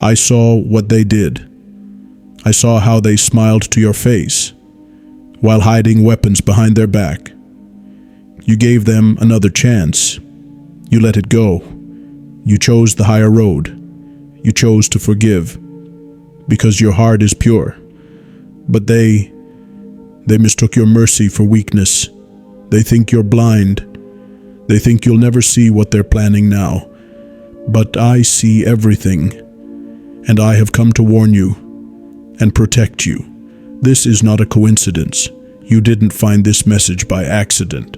I saw what they did. I saw how they smiled to your face while hiding weapons behind their back. You gave them another chance. You let it go. You chose the higher road. You chose to forgive because your heart is pure. But they mistook your mercy for weakness. They think you're blind. They think you'll never see what they're planning now. But I see everything, and I have come to warn you and protect you. This is not a coincidence. You didn't find this message by accident.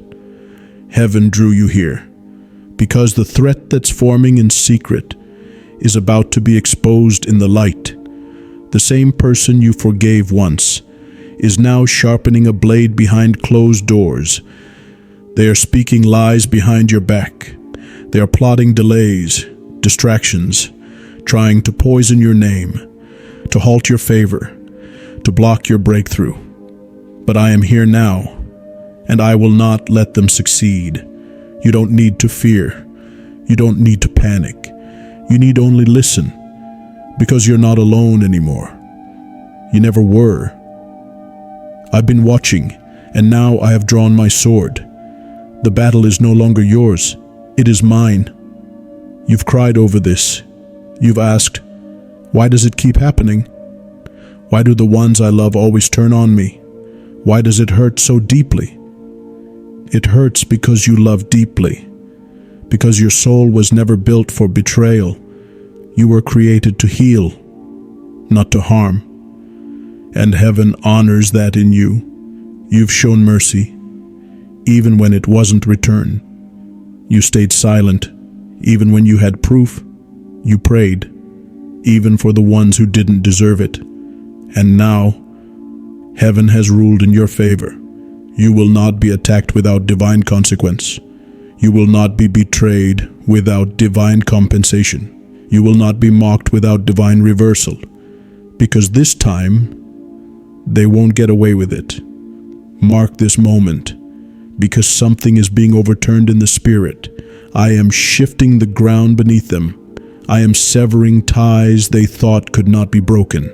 Heaven drew you here because the threat that's forming in secret is about to be exposed in the light. The same person you forgave once is now sharpening a blade behind closed doors. They are speaking lies behind your back. They are plotting delays, distractions, trying to poison your name, to halt your favor, to block your breakthrough. But I am here now, and I will not let them succeed. You don't need to fear. You don't need to panic. You need only listen, because you're not alone anymore. You never were. I've been watching, and now I have drawn my sword. The battle is no longer yours. It is mine. You've cried over this. You've asked, why does it keep happening? Why do the ones I love always turn on me? Why does it hurt so deeply? It hurts because you love deeply, because your soul was never built for betrayal. You were created to heal, not to harm. And heaven honors that in you. You've shown mercy, even when it wasn't returned. You stayed silent, even when you had proof. You prayed, even for the ones who didn't deserve it. And now, heaven has ruled in your favor. You will not be attacked without divine consequence. You will not be betrayed without divine compensation. You will not be mocked without divine reversal. Because this time, they won't get away with it. Mark this moment, because something is being overturned in the spirit. I am shifting the ground beneath them. I am severing ties they thought could not be broken.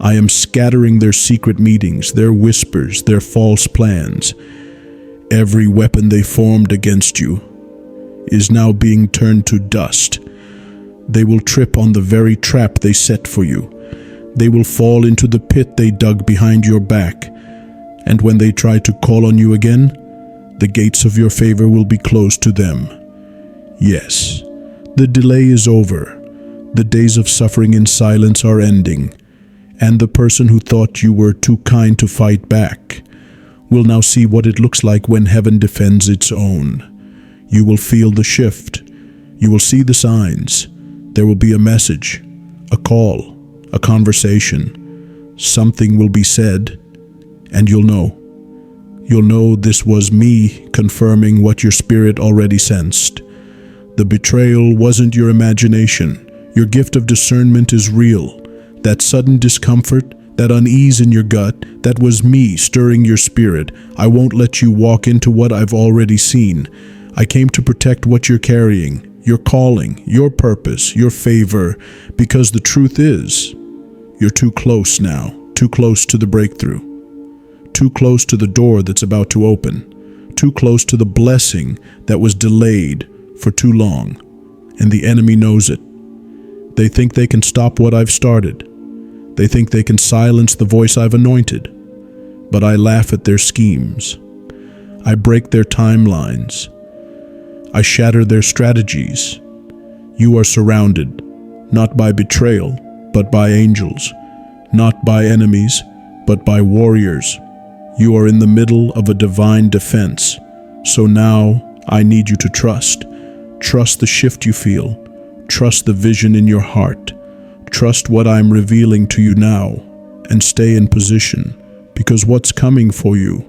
I am scattering their secret meetings, their whispers, their false plans. Every weapon they formed against you is now being turned to dust. They will trip on the very trap they set for you. They will fall into the pit they dug behind your back. And when they try to call on you again, the gates of your favor will be closed to them. Yes, the delay is over. The days of suffering in silence are ending. And the person who thought you were too kind to fight back will now see what it looks like when heaven defends its own. You will feel the shift. You will see the signs. There will be a message, a call, a conversation. Something will be said, and you'll know. You'll know this was me confirming what your spirit already sensed. The betrayal wasn't your imagination. Your gift of discernment is real. That sudden discomfort, that unease in your gut, that was me stirring your spirit. I won't let you walk into what I've already seen. I came to protect what you're carrying, your calling, your purpose, your favor, because the truth is, you're too close now, too close to the breakthrough, too close to the door that's about to open, too close to the blessing that was delayed for too long, and the enemy knows it. They think they can stop what I've started. They think they can silence the voice I've anointed, but I laugh at their schemes. I break their timelines. I shatter their strategies. You are surrounded, not by betrayal, but by angels, not by enemies, but by warriors. You are in the middle of a divine defense. So now I need you to trust. Trust the shift you feel. Trust the vision in your heart. Trust what I'm revealing to you now, and stay in position, because what's coming for you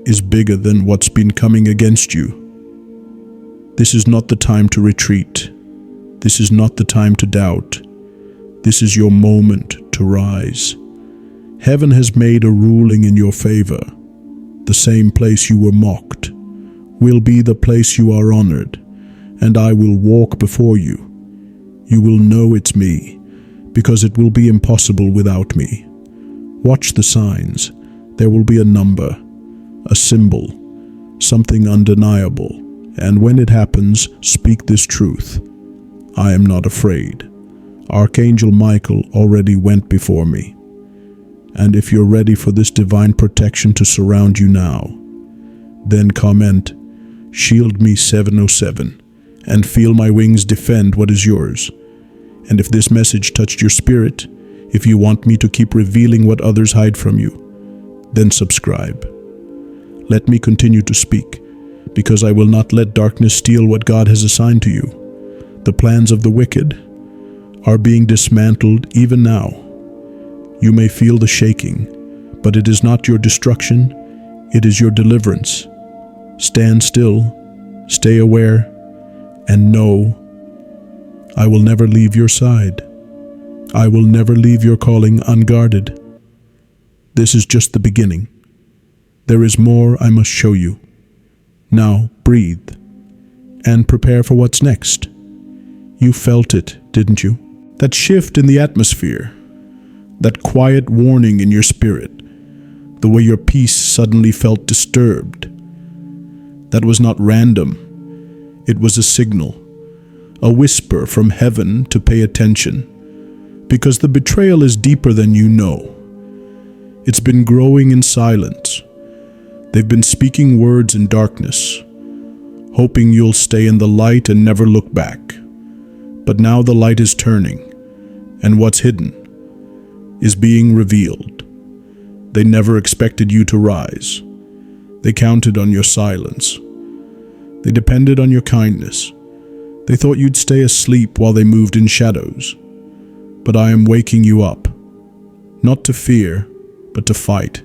is bigger than what's been coming against you. This is not the time to retreat. This is not the time to doubt. This is your moment to rise. Heaven has made a ruling in your favor. The same place you were mocked will be the place you are honored, and I will walk before you. You will know it's me, because it will be impossible without me. Watch the signs. There will be a number, a symbol, something undeniable. And when it happens, speak this truth. I am not afraid. Archangel Michael already went before me. And if you're ready for this divine protection to surround you now, then comment, "Shield me 707, and feel my wings defend what is yours." And if this message touched your spirit, if you want me to keep revealing what others hide from you, then subscribe. Let me continue to speak, because I will not let darkness steal what God has assigned to you. The plans of the wicked are being dismantled even now. You may feel the shaking, but it is not your destruction, it is your deliverance. Stand still, stay aware, and know, I will never leave your side. I will never leave your calling unguarded. This is just the beginning. There is more I must show you. Now breathe and prepare for what's next. You felt it, didn't you? That shift in the atmosphere, that quiet warning in your spirit, the way your peace suddenly felt disturbed. That was not random. It was a signal, a whisper from heaven to pay attention, because the betrayal is deeper than you know. It's been growing in silence. They've been speaking words in darkness, hoping you'll stay in the light and never look back. But now the light is turning, and what's hidden is being revealed. They never expected you to rise. They counted on your silence. They depended on your kindness. They thought you'd stay asleep while they moved in shadows. But I am waking you up, not to fear, but to fight,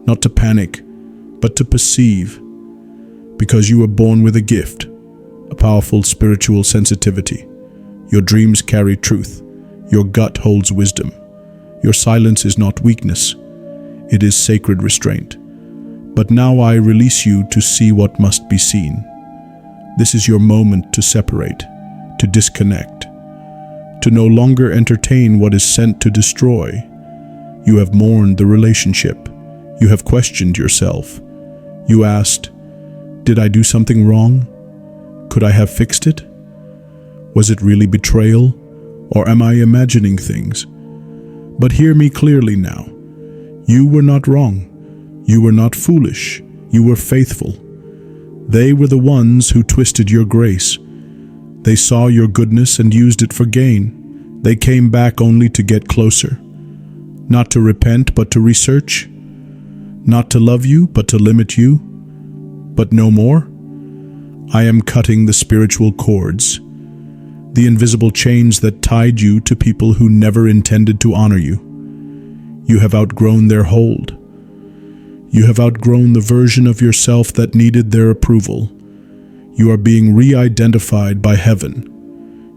not to panic, but to perceive, because you were born with a gift, a powerful spiritual sensitivity. Your dreams carry truth. Your gut holds wisdom. Your silence is not weakness. It is sacred restraint. But now I release you to see what must be seen. This is your moment to separate, to disconnect, to no longer entertain what is sent to destroy. You have mourned the relationship. You have questioned yourself. You asked, did I do something wrong? Could I have fixed it? Was it really betrayal, or am I imagining things? But hear me clearly now. You were not wrong. You were not foolish. You were faithful. They were the ones who twisted your grace. They saw your goodness and used it for gain. They came back only to get closer. Not to repent, but to research. Not to love you, but to limit you. But no more. I am cutting the spiritual cords, the invisible chains that tied you to people who never intended to honor you. You have outgrown their hold. You have outgrown the version of yourself that needed their approval. You are being re-identified by heaven.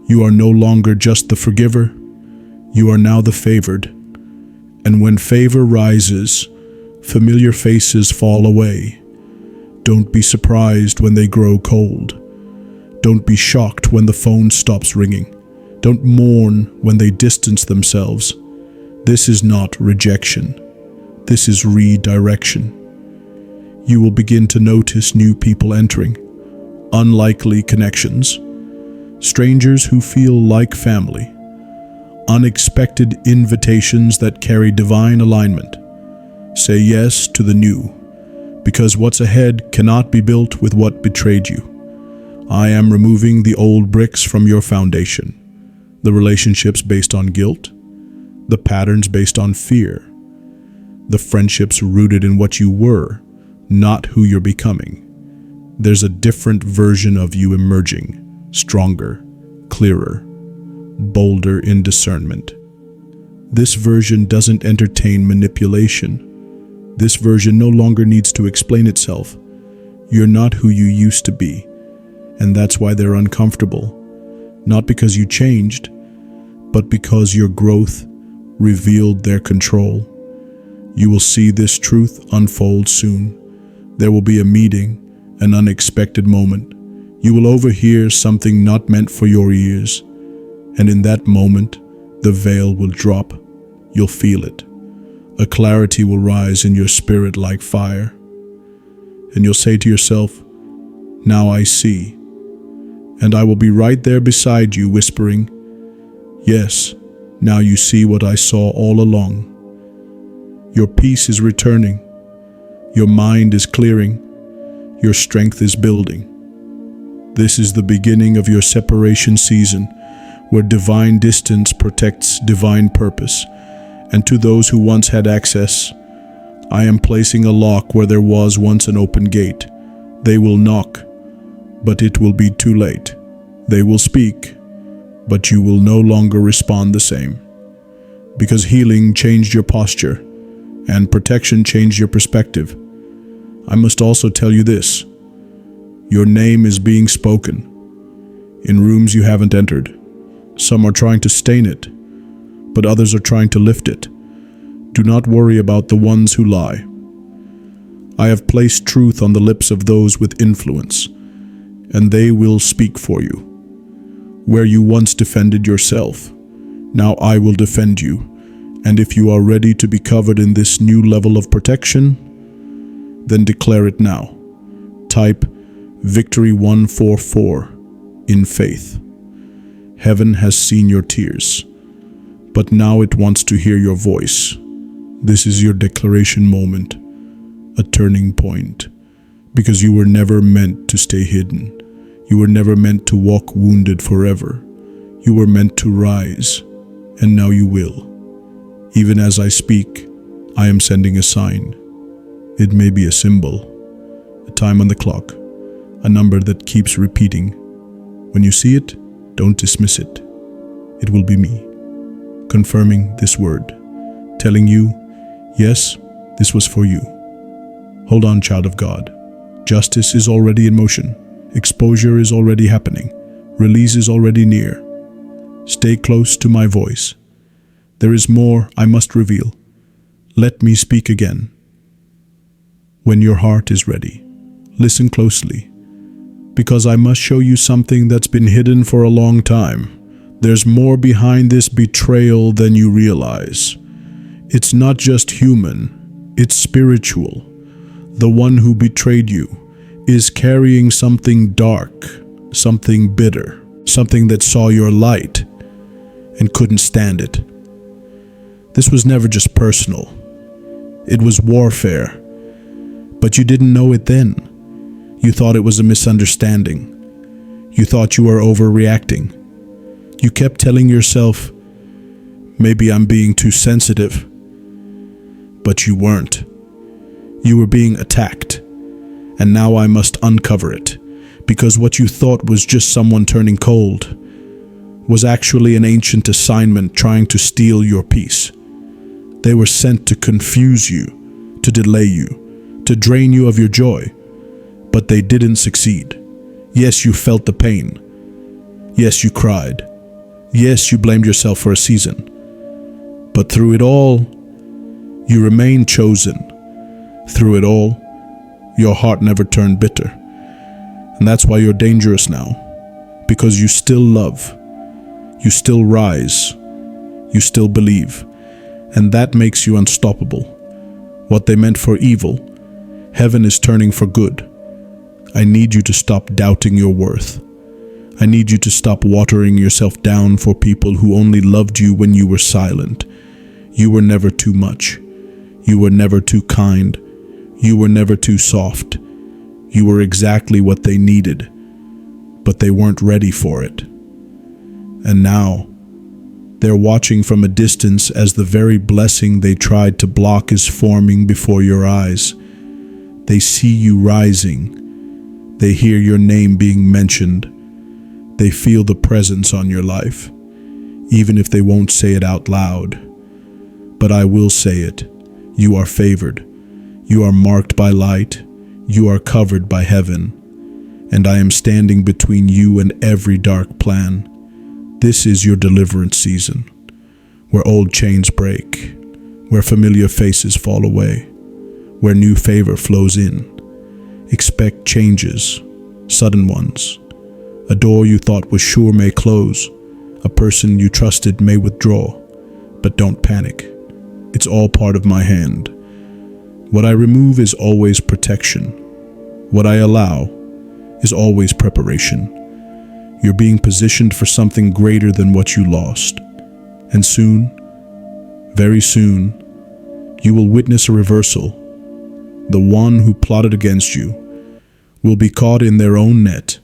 You are no longer just the forgiver. You are now the favored. And when favor rises, familiar faces fall away. Don't be surprised when they grow cold. Don't be shocked when the phone stops ringing. Don't mourn when they distance themselves. This is not rejection. This is redirection. You will begin to notice new people entering, unlikely connections, strangers who feel like family, unexpected invitations that carry divine alignment. Say yes to the new, because what's ahead cannot be built with what betrayed you. I am removing the old bricks from your foundation, the relationships based on guilt, the patterns based on fear, the friendships rooted in what you were, not who you're becoming. There's a different version of you emerging, stronger, clearer, bolder in discernment. This version doesn't entertain manipulation. This version no longer needs to explain itself. You're not who you used to be, and that's why they're uncomfortable. Not because you changed, but because your growth revealed their control. You will see this truth unfold soon. There will be a meeting, an unexpected moment. You will overhear something not meant for your ears. And in that moment, the veil will drop. You'll feel it. A clarity will rise in your spirit like fire. And you'll say to yourself, "Now I see." And I will be right there beside you, whispering, "Yes, now you see what I saw all along." Your peace is returning. Your mind is clearing. Your strength is building. This is the beginning of your separation season, where divine distance protects divine purpose. And to those who once had access, I am placing a lock where there was once an open gate. They will knock, but it will be too late. They will speak, but you will no longer respond the same. Because healing changed your posture, and protection changed your perspective. I must also tell you this: your name is being spoken in rooms you haven't entered. Some are trying to stain it, but others are trying to lift it. Do not worry about the ones who lie. I have placed truth on the lips of those with influence, and they will speak for you. Where you once defended yourself, now I will defend you. And if you are ready to be covered in this new level of protection, then declare it now. Type Victory 144 in faith. Heaven has seen your tears, but now it wants to hear your voice. This is your declaration moment, a turning point, because you were never meant to stay hidden. You were never meant to walk wounded forever. You were meant to rise, and now you will. Even as I speak, I am sending a sign. It may be a symbol, a time on the clock, a number that keeps repeating. When you see it, don't dismiss it. It will be me, confirming this word, telling you, yes, this was for you. Hold on, child of God. Justice is already in motion. Exposure is already happening. Release is already near. Stay close to my voice. There is more I must reveal. Let me speak again. When your heart is ready, listen closely, because I must show you something that's been hidden for a long time. There's more behind this betrayal than you realize. It's not just human, it's spiritual. The one who betrayed you is carrying something dark, something bitter, something that saw your light and couldn't stand it. This was never just personal. It was warfare. But you didn't know it then. You thought it was a misunderstanding. You thought you were overreacting. You kept telling yourself, maybe I'm being too sensitive. But you weren't. You were being attacked. And now I must uncover it, because what you thought was just someone turning cold was actually an ancient assignment trying to steal your peace. They were sent to confuse you, to delay you, to drain you of your joy, but they didn't succeed. Yes, you felt the pain. Yes, you cried. Yes, you blamed yourself for a season. But through it all, you remained chosen. Through it all, your heart never turned bitter. And that's why you're dangerous now, because you still love, you still rise, you still believe, and that makes you unstoppable. What they meant for evil, heaven is turning for good. I need you to stop doubting your worth. I need you to stop watering yourself down for people who only loved you when you were silent. You were never too much. You were never too kind. You were never too soft. You were exactly what they needed, but they weren't ready for it. And now, they're watching from a distance as the very blessing they tried to block is forming before your eyes. They see you rising. They hear your name being mentioned. They feel the presence on your life, even if they won't say it out loud. But I will say it. You are favored. You are marked by light. You are covered by heaven. And I am standing between you and every dark plan. This is your deliverance season, where old chains break, where familiar faces fall away, where new favor flows in. Expect changes, sudden ones. A door you thought was sure may close. A person you trusted may withdraw, but don't panic. It's all part of my hand. What I remove is always protection. What I allow is always preparation. You're being positioned for something greater than what you lost. And soon, very soon, you will witness a reversal. The one who plotted against you will be caught in their own net.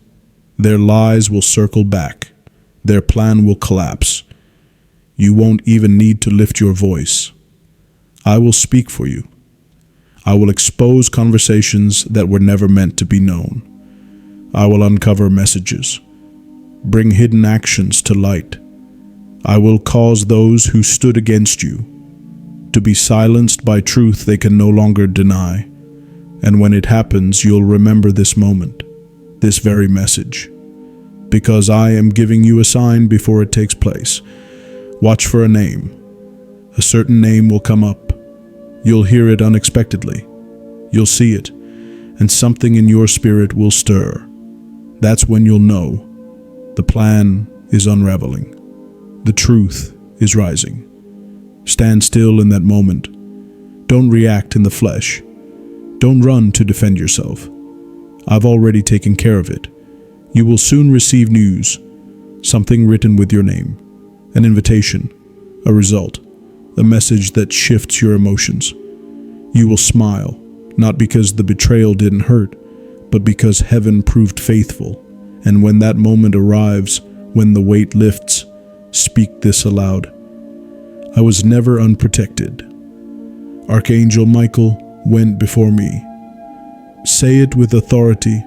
Their lies will circle back. Their plan will collapse. You won't even need to lift your voice. I will speak for you. I will expose conversations that were never meant to be known. I will uncover messages, bring hidden actions to light. I will cause those who stood against you to be silenced by truth they can no longer deny. And when it happens, you'll remember this moment, this very message, because I am giving you a sign before it takes place. Watch for a name. A certain name will come up. You'll hear it unexpectedly. You'll see it, and something in your spirit will stir. That's when you'll know the plan is unraveling. The truth is rising. Stand still in that moment. Don't react in the flesh. Don't run to defend yourself. I've already taken care of it. You will soon receive news, something written with your name, an invitation, a result, a message that shifts your emotions. You will smile, not because the betrayal didn't hurt, but because heaven proved faithful. And when that moment arrives, when the weight lifts, speak this aloud. I was never unprotected. Archangel Michael went before me. Say it with authority.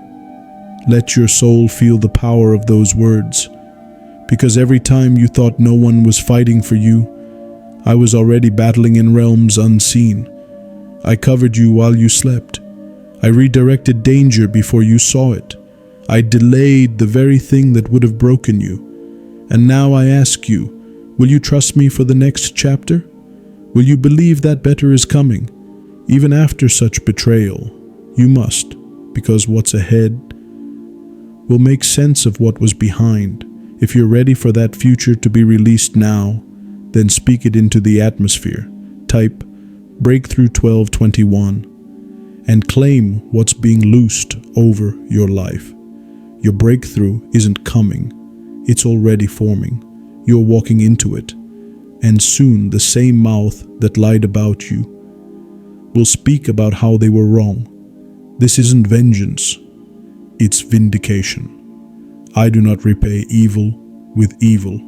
Let your soul feel the power of those words. Because every time you thought no one was fighting for you, I was already battling in realms unseen. I covered you while you slept. I redirected danger before you saw it. I delayed the very thing that would have broken you. And now I ask you, will you trust me for the next chapter? Will you believe that better is coming? Even after such betrayal, you must, because what's ahead will make sense of what was behind. If you're ready for that future to be released now, then speak it into the atmosphere. Type Breakthrough 1221 and claim what's being loosed over your life. Your breakthrough isn't coming. It's already forming. You're walking into it. And soon the same mouth that lied about you will speak about how they were wrong. This isn't vengeance. It's vindication. I do not repay evil with evil.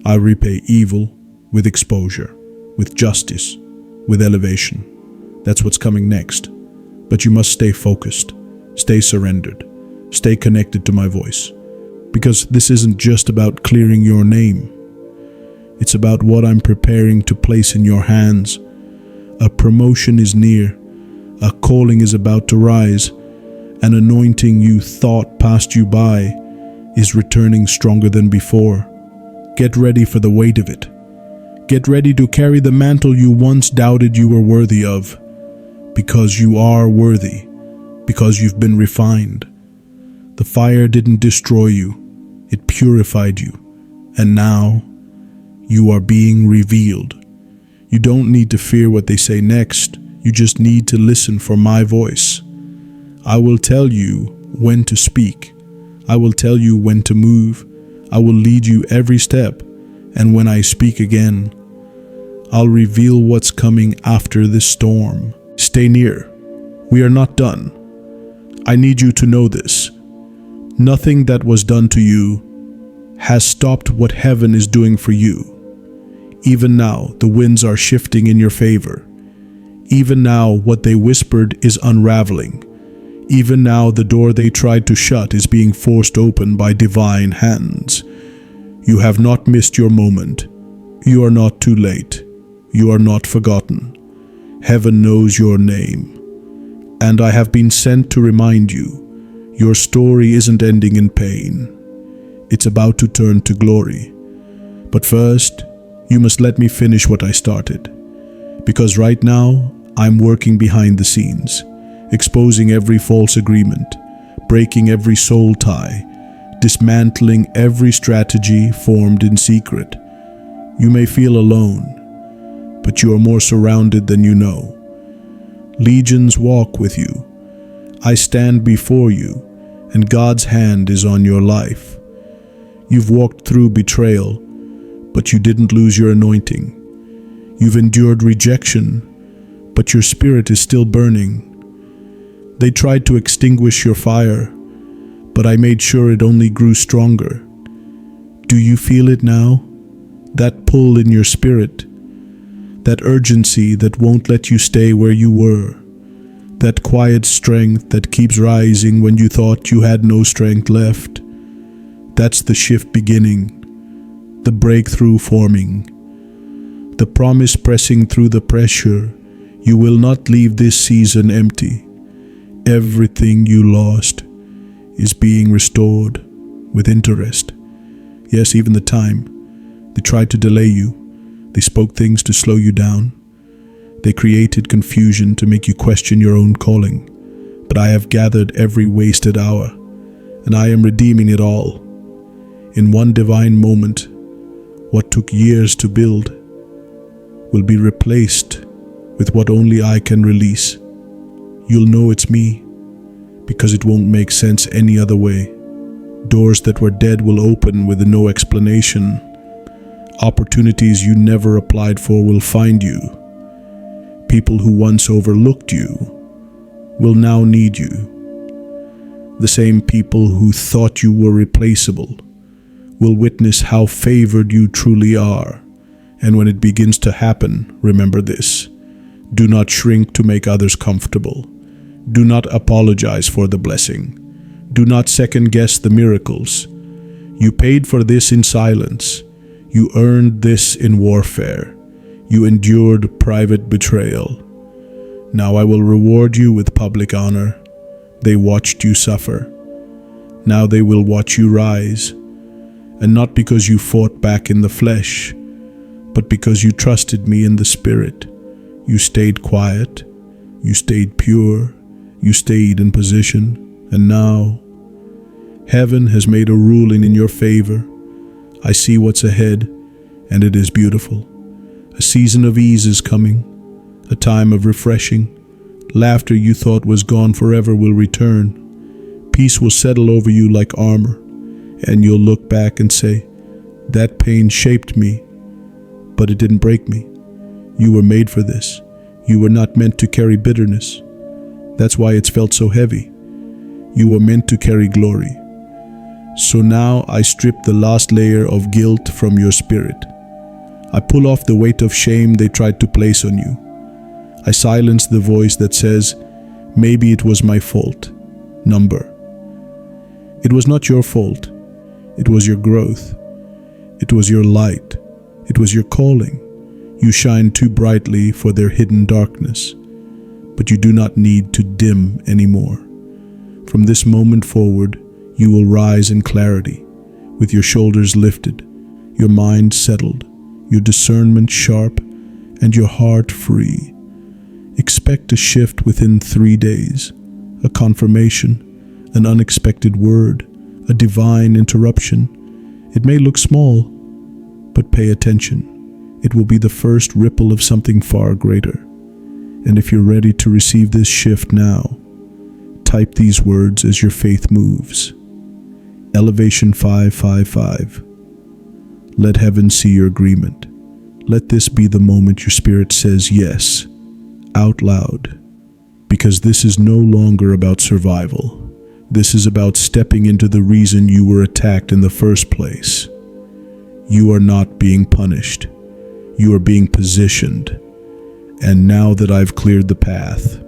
I repay evil with exposure, with justice, with elevation. That's what's coming next. But you must stay focused, stay surrendered, stay connected to my voice. Because this isn't just about clearing your name. It's about what I'm preparing to place in your hands. A promotion is near. A calling is about to rise. An anointing you thought passed you by is returning stronger than before. Get ready for the weight of it. Get ready to carry the mantle you once doubted you were worthy of. Because you are worthy. Because you've been refined. The fire didn't destroy you. It purified you. And now, you are being revealed. You don't need to fear what they say next. You just need to listen for my voice. I will tell you when to speak. I will tell you when to move. I will lead you every step. And when I speak again, I'll reveal what's coming after this storm. Stay near. We are not done. I need you to know this. Nothing that was done to you has stopped what heaven is doing for you. Even now, the winds are shifting in your favor. Even now, what they whispered is unraveling. Even now, the door they tried to shut is being forced open by divine hands. You have not missed your moment. You are not too late. You are not forgotten. Heaven knows your name. And I have been sent to remind you, your story isn't ending in pain. It's about to turn to glory. But first, you must let me finish what I started. Because right now, I'm working behind the scenes, exposing every false agreement, breaking every soul tie, dismantling every strategy formed in secret. You may feel alone, but you are more surrounded than you know. Legions walk with you. I stand before you, and God's hand is on your life. You've walked through betrayal, but you didn't lose your anointing. You've endured rejection, but your spirit is still burning. They tried to extinguish your fire, but I made sure it only grew stronger. Do you feel it now? That pull in your spirit, that urgency that won't let you stay where you were, that quiet strength that keeps rising when you thought you had no strength left. That's the shift beginning, the breakthrough forming, the promise pressing through the pressure. You will not leave this season empty. Everything you lost is being restored with interest. Yes, even the time. They tried to delay you. They spoke things to slow you down. They created confusion to make you question your own calling. But I have gathered every wasted hour, and I am redeeming it all. In one divine moment, what took years to build will be replaced with what only I can release. You'll know it's me, because it won't make sense any other way. Doors that were dead will open with no explanation. Opportunities you never applied for will find you. People who once overlooked you will now need you. The same people who thought you were replaceable will witness how favored you truly are. And when it begins to happen, remember this: do not shrink to make others comfortable. Do not apologize for the blessing. Do not second-guess the miracles. You paid for this in silence. You earned this in warfare. You endured private betrayal. Now I will reward you with public honor. They watched you suffer. Now they will watch you rise. And not because you fought back in the flesh, but because you trusted me in the spirit. You stayed quiet. You stayed pure. You stayed in position. And now, heaven has made a ruling in your favor. I see what's ahead, and it is beautiful. A season of ease is coming, a time of refreshing. Laughter you thought was gone forever will return. Peace will settle over you like armor, and you'll look back and say, that pain shaped me, but it didn't break me. You were made for this. You were not meant to carry bitterness. That's why it's felt so heavy. You were meant to carry glory. So now I strip the last layer of guilt from your spirit. I pull off the weight of shame they tried to place on you. I silence the voice that says, maybe it was my fault. Number. It was not your fault. It was your growth. It was your light. It was your calling. You shine too brightly for their hidden darkness, but you do not need to dim anymore. From this moment forward, you will rise in clarity, with your shoulders lifted, your mind settled, your discernment sharp, and your heart free. Expect a shift within 3 days, a confirmation, an unexpected word, a divine interruption. It may look small, but pay attention. It will be the first ripple of something far greater. And if you're ready to receive this shift now, type these words as your faith moves. Elevation 555. Let heaven see your agreement. Let this be the moment your spirit says yes, out loud. Because this is no longer about survival. This is about stepping into the reason you were attacked in the first place. You are not being punished. You are being positioned. And now that I've cleared the path,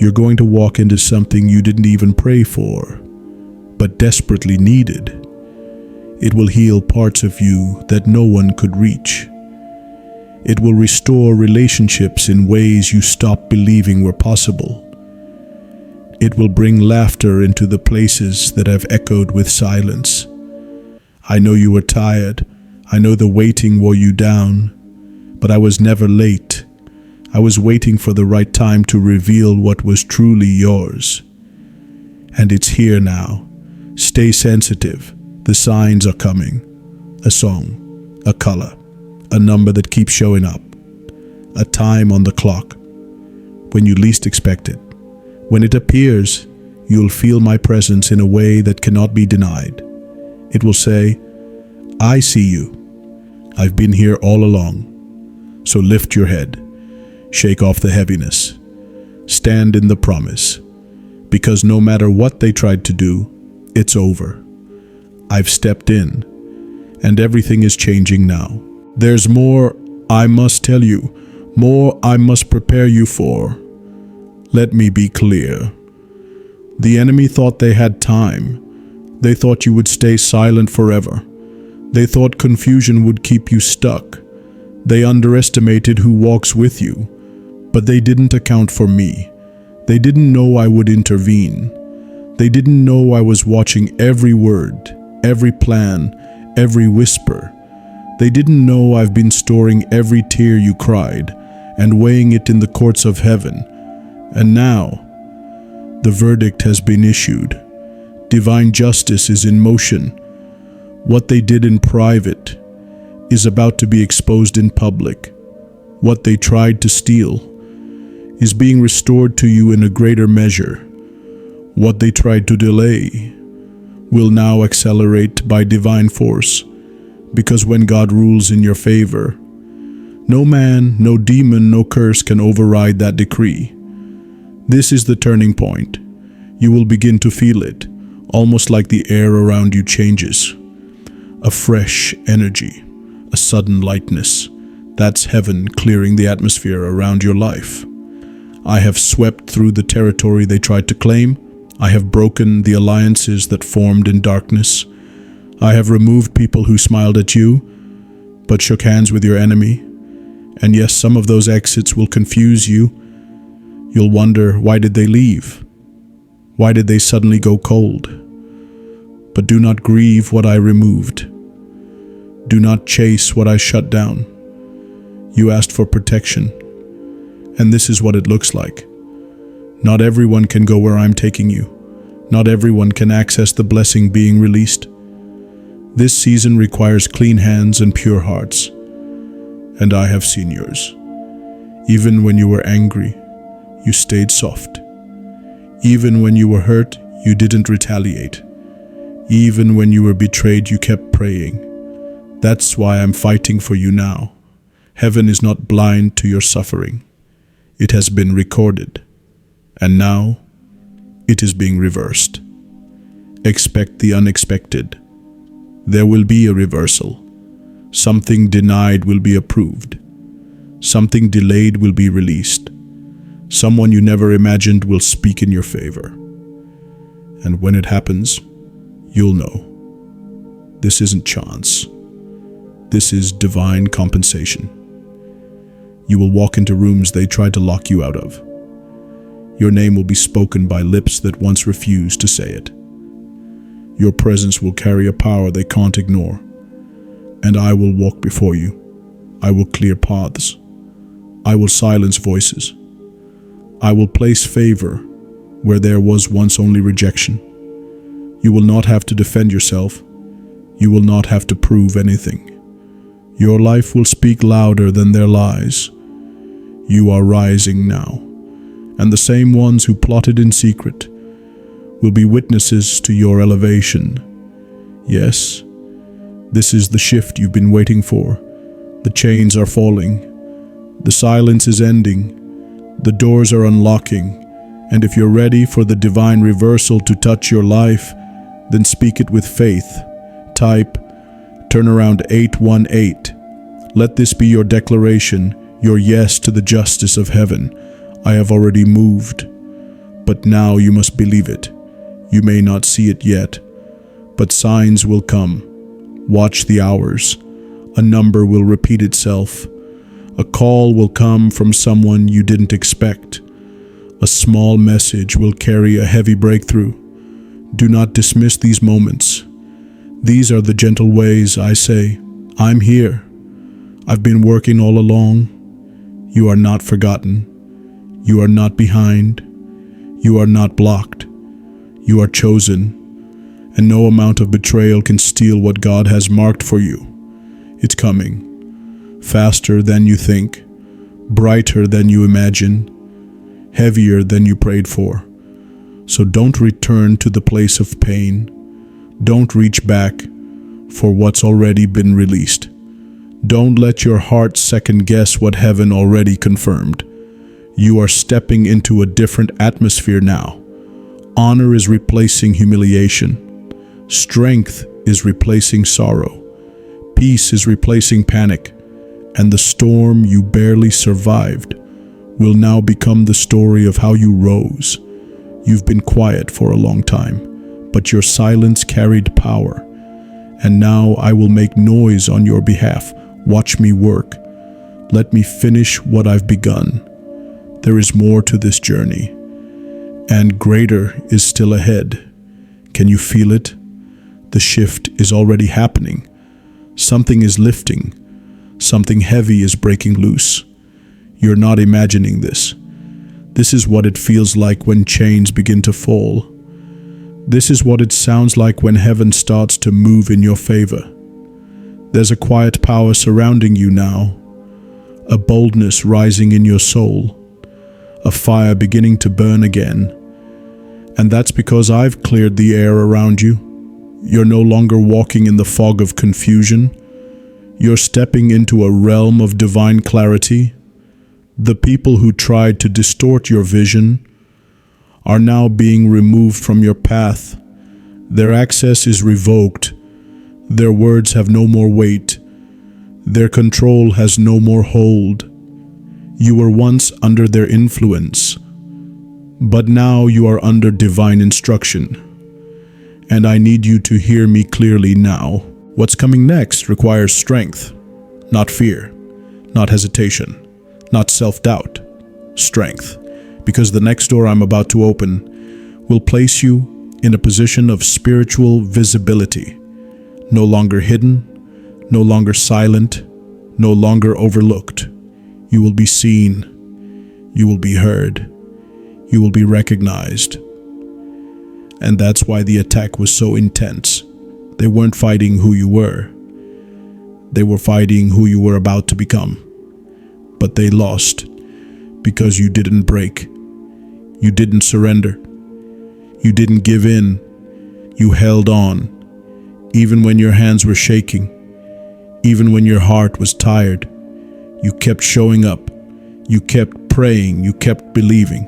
you're going to walk into something you didn't even pray for, but desperately needed. It will heal parts of you that no one could reach. It will restore relationships in ways you stopped believing were possible. It will bring laughter into the places that have echoed with silence. I know you were tired. I know the waiting wore you down, but I was never late. I was waiting for the right time to reveal what was truly yours. And it's here now. Stay sensitive. The signs are coming. A song, a color, a number that keeps showing up, a time on the clock. When you least expect it, when it appears, you'll feel my presence in a way that cannot be denied. It will say, I see you. I've been here all along. So lift your head, shake off the heaviness, stand in the promise, because no matter what they tried to do, it's over. I've stepped in, and everything is changing now. There's more I must tell you, more I must prepare you for. Let me be clear. The enemy thought they had time. They thought you would stay silent forever. They thought confusion would keep you stuck. They underestimated who walks with you, but they didn't account for me. They didn't know I would intervene. They didn't know I was watching every word, every plan, every whisper. They didn't know I've been storing every tear you cried and weighing it in the courts of heaven. And now, the verdict has been issued. Divine justice is in motion. What they did in private is about to be exposed in public. What they tried to steal is being restored to you in a greater measure. What they tried to delay will now accelerate by divine force, because when God rules in your favor, no man, no demon, no curse can override that decree. This is the turning point. You will begin to feel it, almost like the air around you changes. A fresh energy, a sudden lightness. That's heaven clearing the atmosphere around your life. I have swept through the territory they tried to claim. I have broken the alliances that formed in darkness. I have removed people who smiled at you, but shook hands with your enemy. And yes, some of those exits will confuse you. You'll wonder, why did they leave? Why did they suddenly go cold? But do not grieve what I removed. Do not chase what I shut down. You asked for protection, and this is what it looks like. Not everyone can go where I'm taking you. Not everyone can access the blessing being released. This season requires clean hands and pure hearts, and I have seen yours. Even when you were angry, you stayed soft. Even when you were hurt, you didn't retaliate. Even when you were betrayed, you kept praying. That's why I'm fighting for you now. Heaven is not blind to your suffering. It has been recorded, and now it is being reversed. Expect the unexpected. There will be a reversal. Something denied will be approved. Something delayed will be released. Someone you never imagined will speak in your favor. And when it happens, you'll know. This isn't chance. This is divine compensation. You will walk into rooms they tried to lock you out of. Your name will be spoken by lips that once refused to say it. Your presence will carry a power they can't ignore. And I will walk before you. I will clear paths. I will silence voices. I will place favor where there was once only rejection. You will not have to defend yourself. You will not have to prove anything. Your life will speak louder than their lies. You are rising now, and the same ones who plotted in secret will be witnesses to your elevation. Yes, this is the shift you've been waiting for. The chains are falling. The silence is ending. The doors are unlocking. And if you're ready for the divine reversal to touch your life, then speak it with faith. Type turnaround 818. Let this be your declaration, your yes to the justice of heaven. I have already moved, but now you must believe it. You may not see it yet, but signs will come. Watch the hours. A number will repeat itself. A call will come from someone you didn't expect. A small message will carry a heavy breakthrough. Do not dismiss these moments. These are the gentle ways I say, I'm here. I've been working all along. You are not forgotten. You are not behind. You are not blocked. You are chosen. And no amount of betrayal can steal what God has marked for you. It's coming, faster than you think, brighter than you imagine, heavier than you prayed for. So don't return to the place of pain. Don't reach back for what's already been released. Don't let your heart second guess what heaven already confirmed. You are stepping into a different atmosphere now. Honor is replacing humiliation. Strength is replacing sorrow. Peace is replacing panic. And the storm you barely survived will now become the story of how you rose. You've been quiet for a long time, but your silence carried power. And now I will make noise on your behalf. Watch me work. Let me finish what I've begun. There is more to this journey, and greater is still ahead. Can you feel it? The shift is already happening. Something is lifting. Something heavy is breaking loose. You're not imagining this. This is what it feels like when chains begin to fall. This is what it sounds like when heaven starts to move in your favor. There's a quiet power surrounding you now, a boldness rising in your soul, a fire beginning to burn again. And that's because I've cleared the air around you. You're no longer walking in the fog of confusion. You're stepping into a realm of divine clarity. The people who tried to distort your vision are now being removed from your path. Their access is revoked. Their words have no more weight. Their control has no more hold. You were once under their influence, but now you are under divine instruction. And I need you to hear me clearly now. What's coming next requires strength, not fear, not hesitation, not self-doubt. Strength. Because the next door I'm about to open will place you in a position of spiritual visibility. No longer hidden, no longer silent, no longer overlooked. You will be seen. You will be heard. You will be recognized. And that's why the attack was so intense. They weren't fighting who you were. They were fighting who you were about to become. But they lost because you didn't break. You didn't surrender. You didn't give in. You held on. Even when your hands were shaking. Even when your heart was tired. You kept showing up. You kept praying. You kept believing.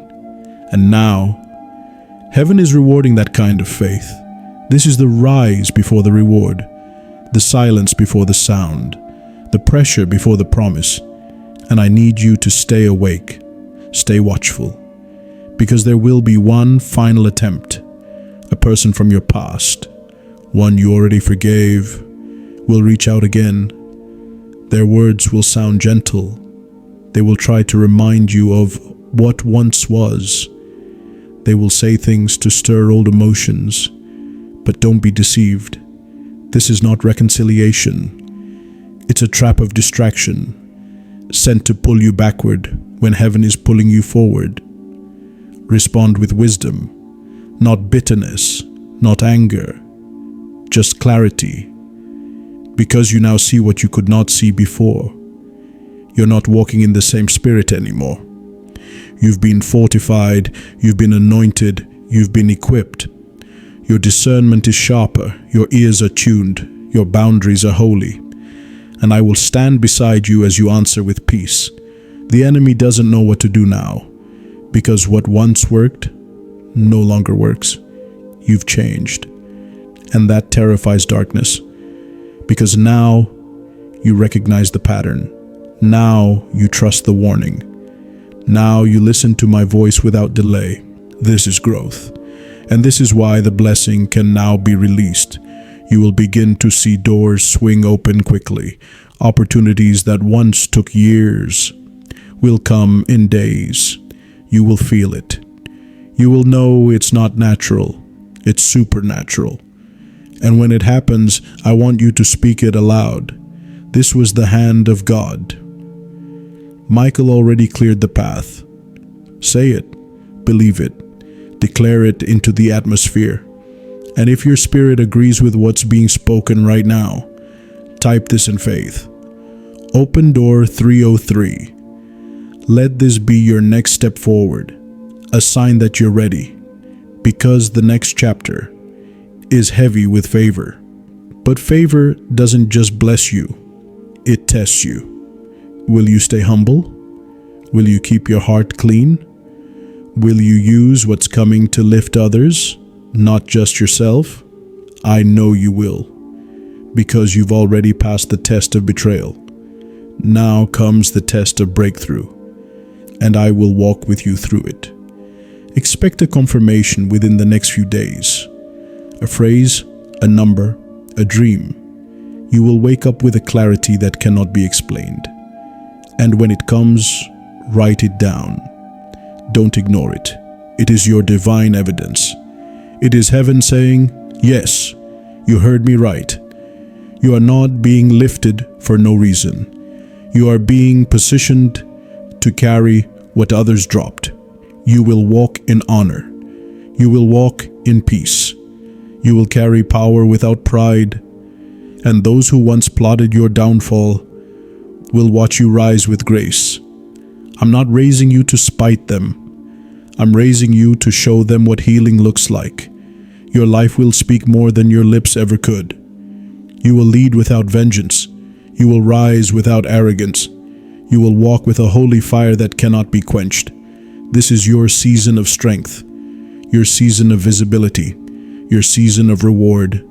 And now, heaven is rewarding that kind of faith. This is the rise before the reward, the silence before the sound, the pressure before the promise. And I need you to stay awake, stay watchful, because there will be one final attempt. A person from your past, one you already forgave, will reach out again. Their words will sound gentle. They will try to remind you of what once was. They will say things to stir old emotions. But don't be deceived. This is not reconciliation. It's a trap of distraction, sent to pull you backward when heaven is pulling you forward. Respond with wisdom, not bitterness, not anger, just clarity. Because you now see what you could not see before. You're not walking in the same spirit anymore. You've been fortified, you've been anointed, you've been equipped. Your discernment is sharper, your ears are tuned, your boundaries are holy. And I will stand beside you as you answer with peace. The enemy doesn't know what to do now, because what once worked no longer works. You've changed. And that terrifies darkness, because now you recognize the pattern. Now you trust the warning. Now you listen to my voice without delay. This is growth. And this is why the blessing can now be released. You will begin to see doors swing open quickly. Opportunities that once took years will come in days. You will feel it. You will know it's not natural. It's supernatural. And when it happens, I want you to speak it aloud. This was the hand of God. Michael already cleared the path. Say it, believe it, declare it into the atmosphere, And if your spirit agrees with what's being spoken right now, type this in faith. Open door 303. Let this be your next step forward, a sign that you're ready, because the next chapter is heavy with favor. But favor doesn't just bless you, it tests you. Will you stay humble? Will you keep your heart clean? Will you use what's coming to lift others, not just yourself? I know you will, because you've already passed the test of betrayal. Now comes the test of breakthrough, and I will walk with you through it. Expect a confirmation within the next few days. A phrase, a number, a dream. You will wake up with a clarity that cannot be explained. And when it comes, write it down. Don't ignore it. It is your divine evidence. It is heaven saying, yes, you heard me right. You are not being lifted for no reason. You are being positioned to carry what others dropped. You will walk in honor. You will walk in peace. You will carry power without pride. And those who once plotted your downfall will watch you rise with grace. I'm not raising you to spite them. I'm raising you to show them what healing looks like. Your life will speak more than your lips ever could. You will lead without vengeance. You will rise without arrogance. You will walk with a holy fire that cannot be quenched. This is your season of strength, your season of visibility, your season of reward.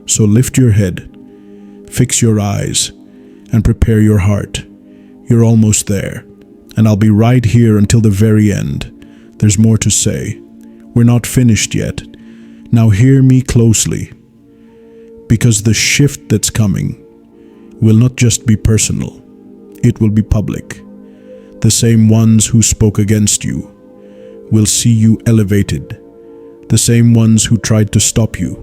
So lift your head, fix your eyes, and prepare your heart. You're almost there, and I'll be right here until the very end. There's more to say. We're not finished yet. Now hear me closely, because the shift that's coming will not just be personal, it will be public. The same ones who spoke against you will see you elevated. The same ones who tried to stop you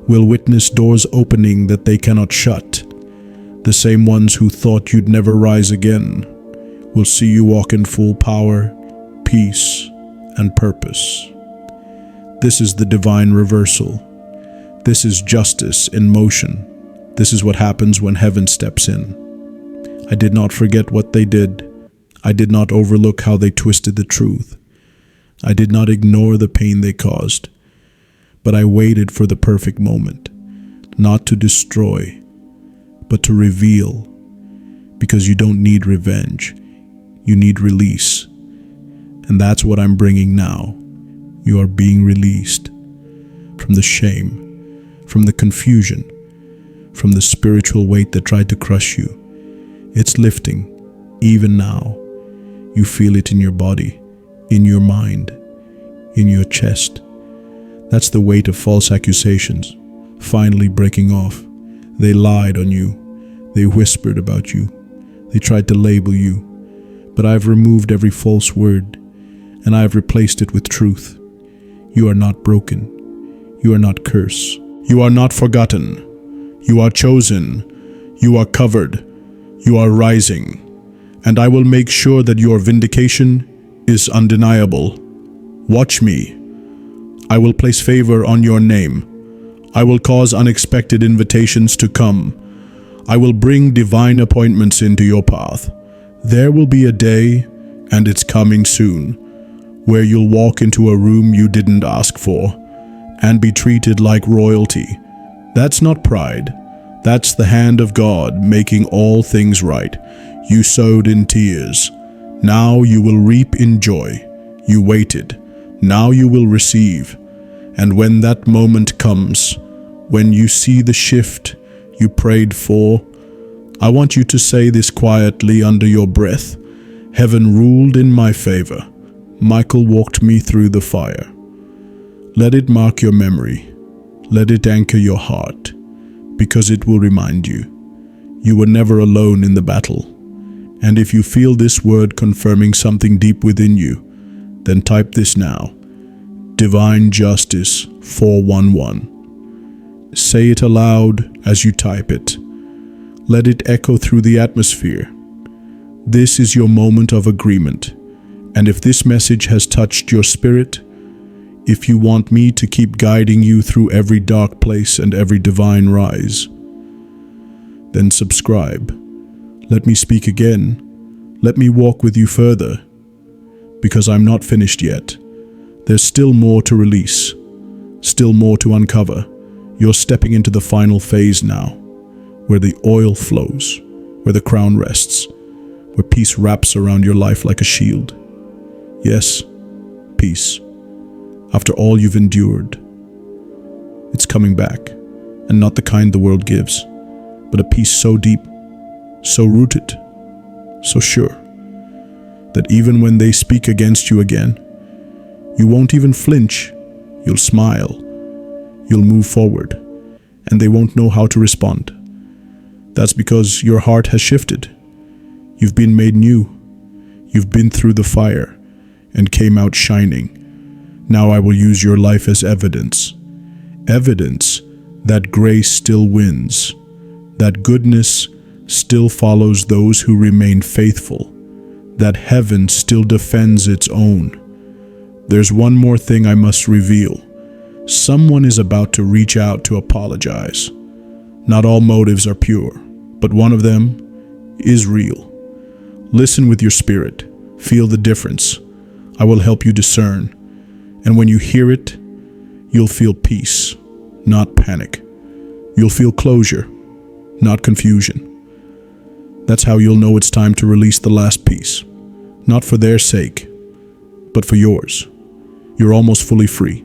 will witness doors opening that they cannot shut. The same ones who thought you'd never rise again will see you walk in full power, peace, and purpose. This is the divine reversal. This is justice in motion. This is what happens when heaven steps in. I did not forget what they did. I did not overlook how they twisted the truth. I did not ignore the pain they caused. But I waited for the perfect moment, not to destroy, but to reveal. Because you don't need revenge. You need release. And that's what I'm bringing now. You are being released from the shame, from the confusion, from the spiritual weight that tried to crush you. It's lifting, even now. You feel it in your body, in your mind, in your chest. That's the weight of false accusations finally breaking off. They lied on you. They whispered about you. They tried to label you. But I've removed every false word, and I've replaced it with truth. You are not broken. You are not cursed. You are not forgotten. You are chosen. You are covered. You are rising. And I will make sure that your vindication is undeniable. Watch me. I will place favor on your name. I will cause unexpected invitations to come. I will bring divine appointments into your path. There will be a day, and it's coming soon, where you'll walk into a room you didn't ask for and be treated like royalty. That's not pride. That's the hand of God making all things right. You sowed in tears. Now you will reap in joy. You waited. Now you will receive. And when that moment comes, when you see the shift you prayed for, I want you to say this quietly under your breath. Heaven ruled in my favor. Michael walked me through the fire. Let it mark your memory. Let it anchor your heart, because it will remind you. You were never alone in the battle. And if you feel this word confirming something deep within you, then type this now. Divine Justice 411. Say it aloud as you type it. Let it echo through the atmosphere. This is your moment of agreement. And if this message has touched your spirit, If you want me to keep guiding you through every dark place and every divine rise, then subscribe. Let me speak again. Let me walk with you further. Because I'm not finished yet. There's still more to release. Still more to uncover. You're stepping into the final phase now, where the oil flows, where the crown rests, where peace wraps around your life like a shield. Yes, peace. After all you've endured, it's coming back, and not the kind the world gives, but a peace so deep, so rooted, so sure, that even when they speak against you again, you won't even flinch. You'll smile, you'll move forward, and they won't know how to respond. That's because your heart has shifted. You've been made new. You've been through the fire and came out shining. Now I will use your life as evidence. Evidence that grace still wins, that goodness still follows those who remain faithful, that heaven still defends its own. There's one more thing I must reveal. Someone is about to reach out to apologize. Not all motives are pure, but one of them is real. Listen with your spirit. Feel the difference. I will help you discern. And when you hear it, you'll feel peace, not panic. You'll feel closure, not confusion. That's how you'll know it's time to release the last piece. Not for their sake, but for yours. You're almost fully free.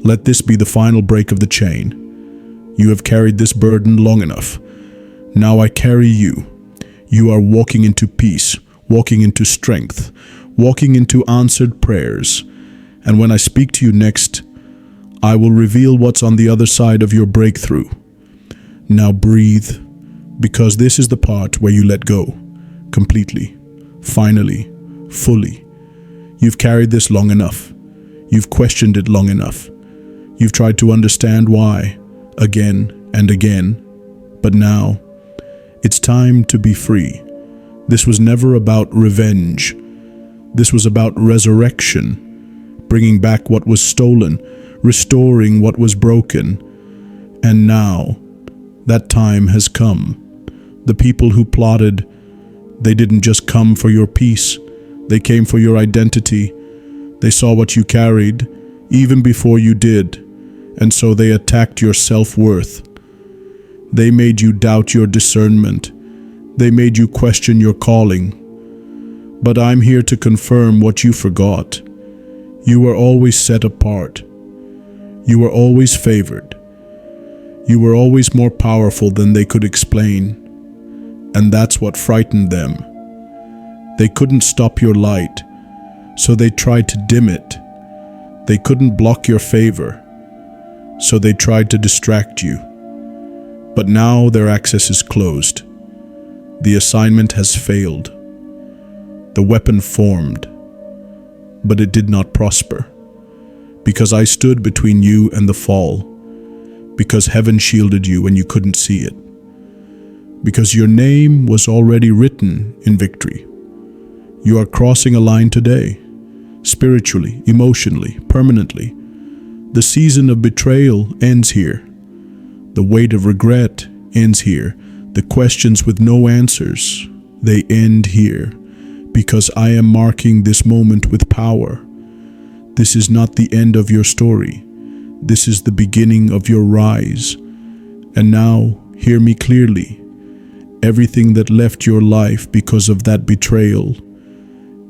Let this be the final break of the chain. You have carried this burden long enough. Now I carry you. You are walking into peace, walking into strength, walking into answered prayers. And when I speak to you next, I will reveal what's on the other side of your breakthrough. Now breathe, because this is the part where you let go, completely, finally, fully. You've carried this long enough. You've questioned it long enough. You've tried to understand why, again and again. But now, it's time to be free. This was never about revenge. This was about resurrection. Bringing back what was stolen, restoring what was broken. And now, that time has come. The people who plotted, they didn't just come for your peace. They came for your identity. They saw what you carried, even before you did. And so they attacked your self-worth. They made you doubt your discernment. They made you question your calling. But I'm here to confirm what you forgot. You were always set apart. You were always favored. You were always more powerful than they could explain. And that's what frightened them. They couldn't stop your light, so they tried to dim it. They couldn't block your favor, so they tried to distract you. But now their access is closed. The assignment has failed. The weapon formed, but it did not prosper, because I stood between you and the fall, because heaven shielded you when you couldn't see it, because your name was already written in victory. You are crossing a line today, spiritually, emotionally, permanently. The season of betrayal ends here. The weight of regret ends here. The questions with no answers, they end here. Because I am marking this moment with power. This is not the end of your story. This is the beginning of your rise. And now, hear me clearly. Everything that left your life because of that betrayal,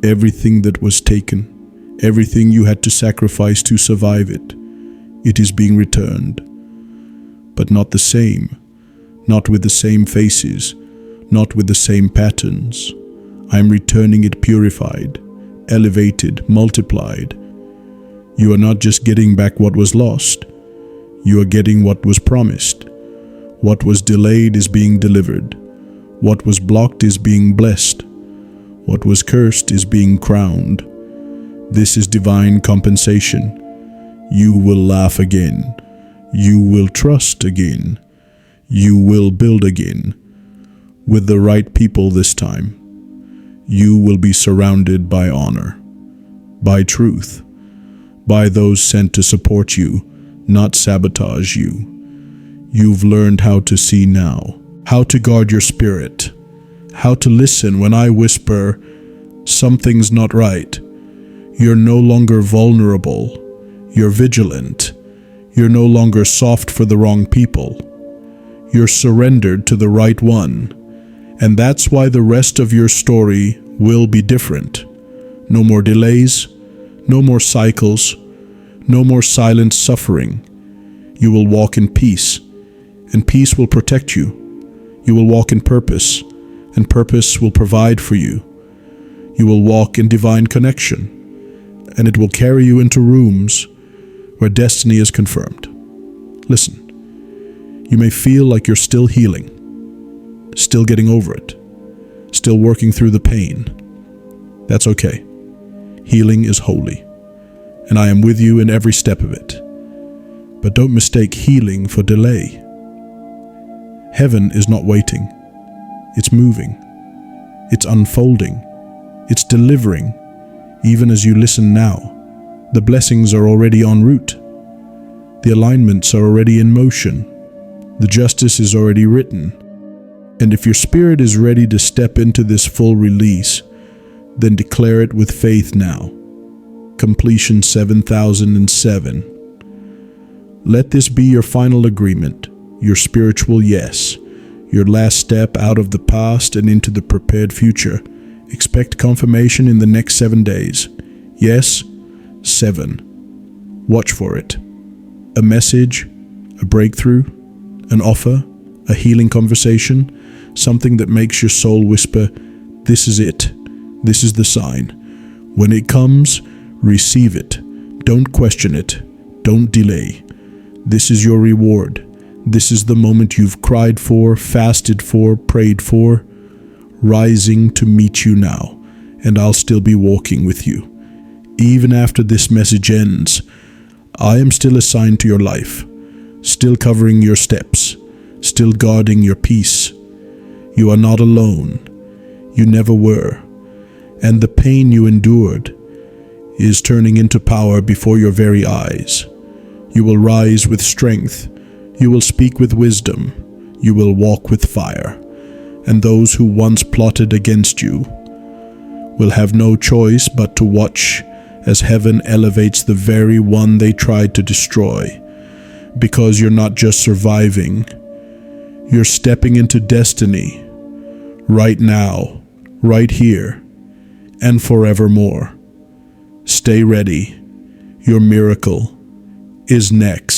everything that was taken, everything you had to sacrifice to survive it, it is being returned. But not the same, not with the same faces, not with the same patterns. I am returning it purified, elevated, multiplied. You are not just getting back what was lost. You are getting what was promised. What was delayed is being delivered. What was blocked is being blessed. What was cursed is being crowned. This is divine compensation. You will laugh again. You will trust again. You will build again. With the right people this time. You will be surrounded by honor, by truth, by those sent to support you, not sabotage you. You've learned how to see now, how to guard your spirit, how to listen when I whisper, something's not right. You're no longer vulnerable. You're vigilant. You're no longer soft for the wrong people. You're surrendered to the right one. And that's why the rest of your story will be different. No more delays, no more cycles, no more silent suffering. You will walk in peace, and peace will protect you. You will walk in purpose, and purpose will provide for you. You will walk in divine connection, and it will carry you into rooms where destiny is confirmed. Listen, you may feel like you're still healing, still getting over it, still working through the pain. That's okay. Healing is holy, and I am with you in every step of it. But don't mistake healing for delay. Heaven is not waiting. It's moving. It's unfolding. It's delivering. Even as you listen now, the blessings are already en route. The alignments are already in motion. The justice is already written. And if your spirit is ready to step into this full release, then declare it with faith now. Completion 7007. Let this be your final agreement, your spiritual yes, your last step out of the past and into the prepared future. Expect confirmation in the next 7 days. Yes, 7. Watch for it. A message, a breakthrough, an offer, a healing conversation, something that makes your soul whisper, this is it. This is the sign. When it comes, receive it. Don't question it. Don't delay. This is your reward. This is the moment you've cried for, fasted for, prayed for, rising to meet you now, and I'll still be walking with you. Even after this message ends, I am still assigned to your life, still covering your steps, still guarding your peace. You are not alone. You never were. And the pain you endured is turning into power before your very eyes. You will rise with strength. You will speak with wisdom. You will walk with fire. And those who once plotted against you will have no choice but to watch as heaven elevates the very one they tried to destroy. Because you're not just surviving, you're stepping into destiny right now, right here, and forevermore. Stay ready. Your miracle is next.